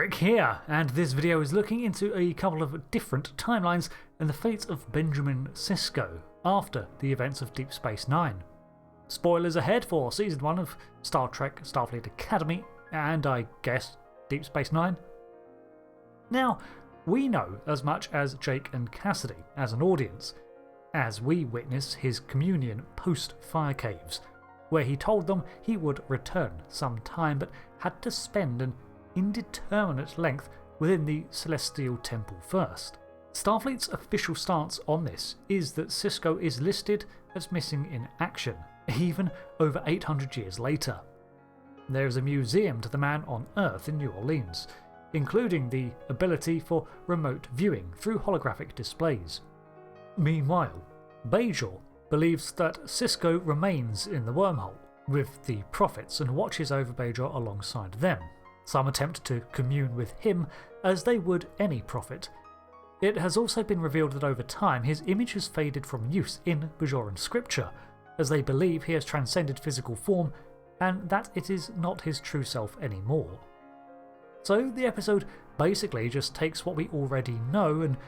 Rick here, and this video is looking into a couple of different timelines and the fate of Benjamin Sisko after the events of Deep Space Nine. Spoilers ahead for Season 1 of Star Trek Starfleet Academy, and I guess Deep Space Nine. Now, we know as much as Jake and Kasidy as an audience, as we witness his communion post-Fire Caves, where he told them he would return sometime but had to spend an indeterminate length within the Celestial Temple first. Starfleet's official stance on this is that Sisko is listed as missing in action, even over 800 years later. There is a museum to the man on Earth in New Orleans, including the ability for remote viewing through holographic displays. Meanwhile, Bajor believes that Sisko remains in the wormhole with the Prophets and watches over Bajor alongside them. Some attempt to commune with him as they would any prophet. It has also been revealed that over time his image has faded from use in Bajoran scripture, as they believe he has transcended physical form and that it is not his true self anymore. So the episode basically just takes what we already know and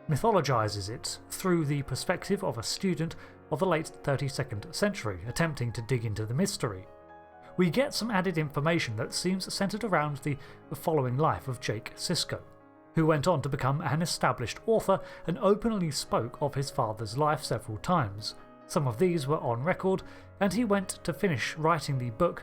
mythologizes it through the perspective of a student of the late 32nd century attempting to dig into the mystery. We get some added information that seems centered around the following life of Jake Sisko, who went on to become an established author and openly spoke of his father's life several times. Some of these were on record, and he went to finish writing the book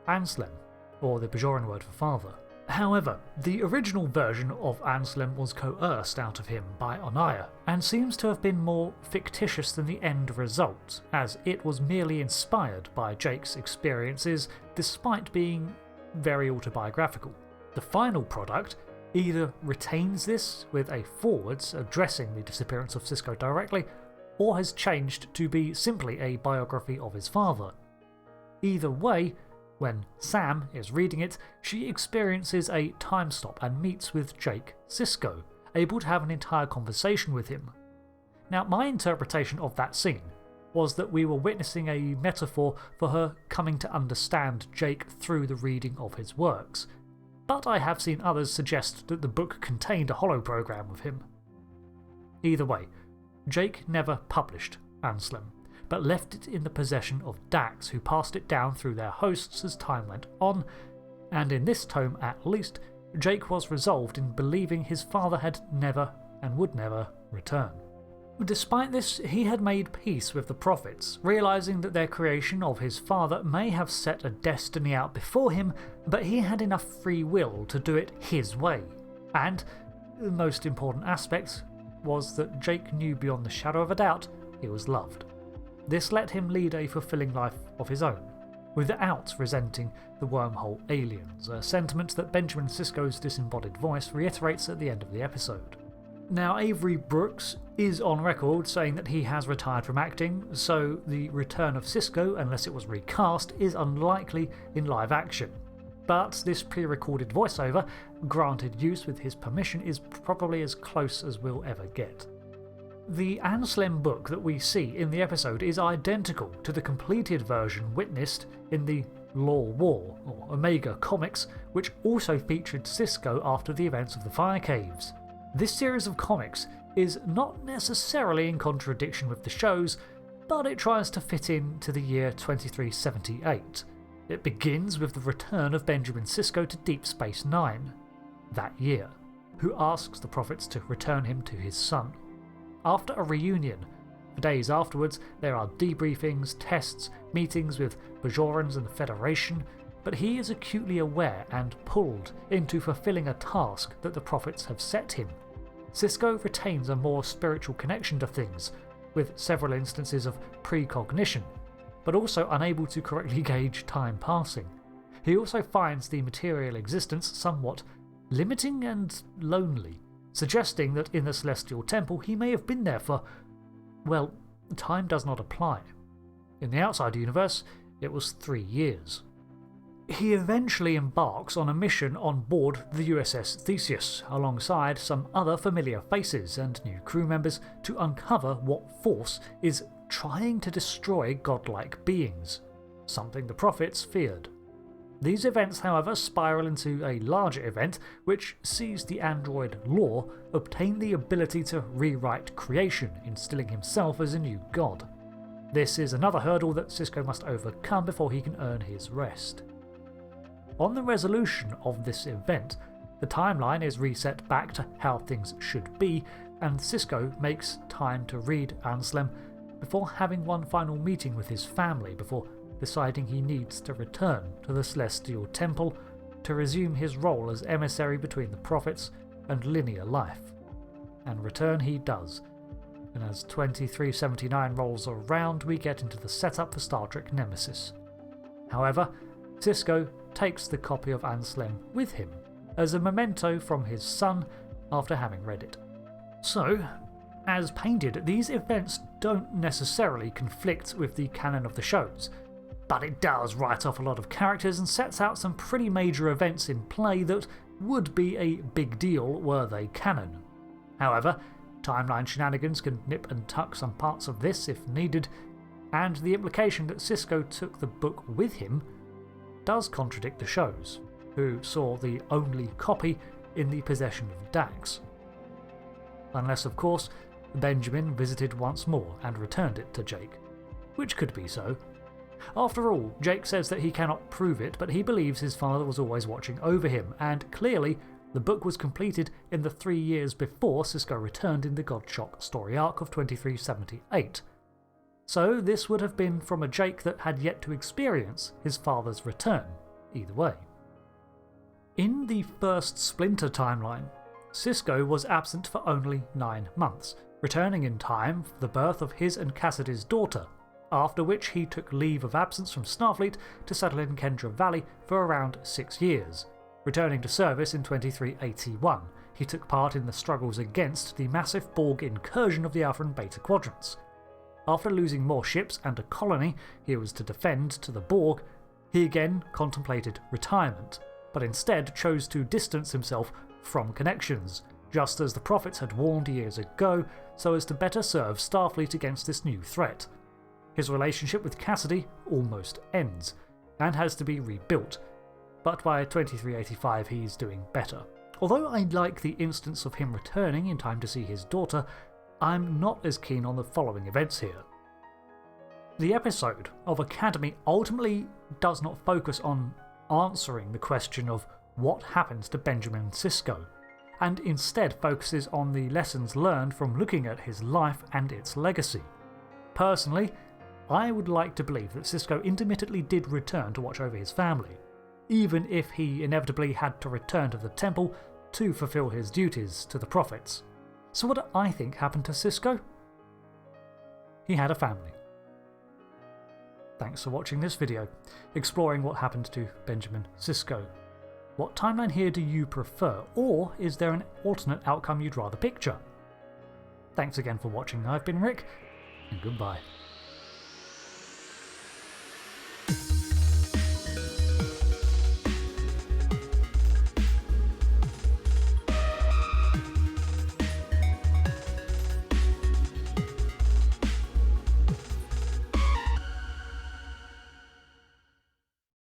Anslem, or the Bajoran word for father. However, the original version of Anslem was coerced out of him by Onaya, and seems to have been more fictitious than the end result, as it was merely inspired by Jake's experiences despite being very autobiographical. The final product either retains this with a forwards addressing the disappearance of Sisko directly, or has changed to be simply a biography of his father. Either way, when Sam is reading it, she experiences a time stop and meets with Jake Sisko, able to have an entire conversation with him. Now, my interpretation of that scene was that we were witnessing a metaphor for her coming to understand Jake through the reading of his works, but I have seen others suggest that the book contained a holoprogram of him. Either way, Jake never published Anslem, but left it in the possession of Dax, who passed it down through their hosts as time went on, and in this tome at least, Jake was resolved in believing his father had never and would never return. Despite this, he had made peace with the Prophets, realising that their creation of his father may have set a destiny out before him, but he had enough free will to do it his way. And the most important aspect was that Jake knew beyond the shadow of a doubt he was loved. This let him lead a fulfilling life of his own, without resenting the wormhole aliens, a sentiment that Benjamin Sisko's disembodied voice reiterates at the end of the episode. Now, Avery Brooks is on record saying that he has retired from acting, so the return of Sisko, unless it was recast, is unlikely in live action. But this pre-recorded voiceover, granted use with his permission, is probably as close as we'll ever get. The Anslem book that we see in the episode is identical to the completed version witnessed in the Law War, or Omega comics, which also featured Sisko after the events of the Fire Caves. This series of comics is not necessarily in contradiction with the shows, but it tries to fit into the year 2378. It begins with the return of Benjamin Sisko to Deep Space Nine that year, who asks the Prophets to return him to his son. After a reunion, for days afterwards, there are debriefings, tests, meetings with Bajorans and the Federation, but he is acutely aware and pulled into fulfilling a task that the Prophets have set him. Sisko retains a more spiritual connection to things, with several instances of precognition, but also unable to correctly gauge time passing. He also finds the material existence somewhat limiting and lonely, suggesting that in the Celestial Temple he may have been there for, well, time does not apply. In the outside universe, it was 3 years. He eventually embarks on a mission on board the USS Theseus, alongside some other familiar faces and new crew members, to uncover what force is trying to destroy godlike beings, something the Prophets feared. These events, however, spiral into a larger event which sees the android Lore obtain the ability to rewrite creation, instilling himself as a new god. This is another hurdle that Sisko must overcome before he can earn his rest. On the resolution of this event, the timeline is reset back to how things should be, and Sisko makes time to read Anselm before having one final meeting with his family before deciding he needs to return to the Celestial Temple to resume his role as emissary between the prophets and linear life. And return he does, and as 2379 rolls around we get into the setup for Star Trek Nemesis. However, Sisko takes the copy of Anselm with him as a memento from his son after having read it. So, as painted, these events don't necessarily conflict with the canon of the shows, but it does write off a lot of characters and sets out some pretty major events in play that would be a big deal were they canon. However, timeline shenanigans can nip and tuck some parts of this if needed, and the implication that Sisko took the book with him does contradict the shows, who saw the only copy in the possession of Dax. Unless, of course, Benjamin visited once more and returned it to Jake, which could be so. After all, Jake says that he cannot prove it, but he believes his father was always watching over him, and clearly the book was completed in the 3 years before Sisko returned in the Godshock story arc of 2378. So this would have been from a Jake that had yet to experience his father's return, either way. In the first Splinter timeline, Sisko was absent for only 9 months, returning in time for the birth of his and Kasidy's daughter, after which he took leave of absence from Starfleet to settle in Kendra Valley for around 6 years. Returning to service in 2381, he took part in the struggles against the massive Borg incursion of the Alpha and Beta Quadrants. After losing more ships and a colony he was to defend to the Borg, he again contemplated retirement, but instead chose to distance himself from connections, just as the prophets had warned years ago, so as to better serve Starfleet against this new threat. His relationship with Kasidy almost ends, and has to be rebuilt, but by 2385 he's doing better. Although I like the instance of him returning in time to see his daughter, I'm not as keen on the following events here. The episode of Academy ultimately does not focus on answering the question of what happens to Benjamin Sisko, and instead focuses on the lessons learned from looking at his life and its legacy. Personally, I would like to believe that Sisko intermittently did return to watch over his family, even if he inevitably had to return to the temple to fulfill his duties to the prophets. So what do I think happened to Sisko? He had a family. Thanks for watching this video, exploring what happened to Benjamin Sisko. What timeline here do you prefer, or is there an alternate outcome you'd rather picture? Thanks again for watching, I've been Rick, and goodbye.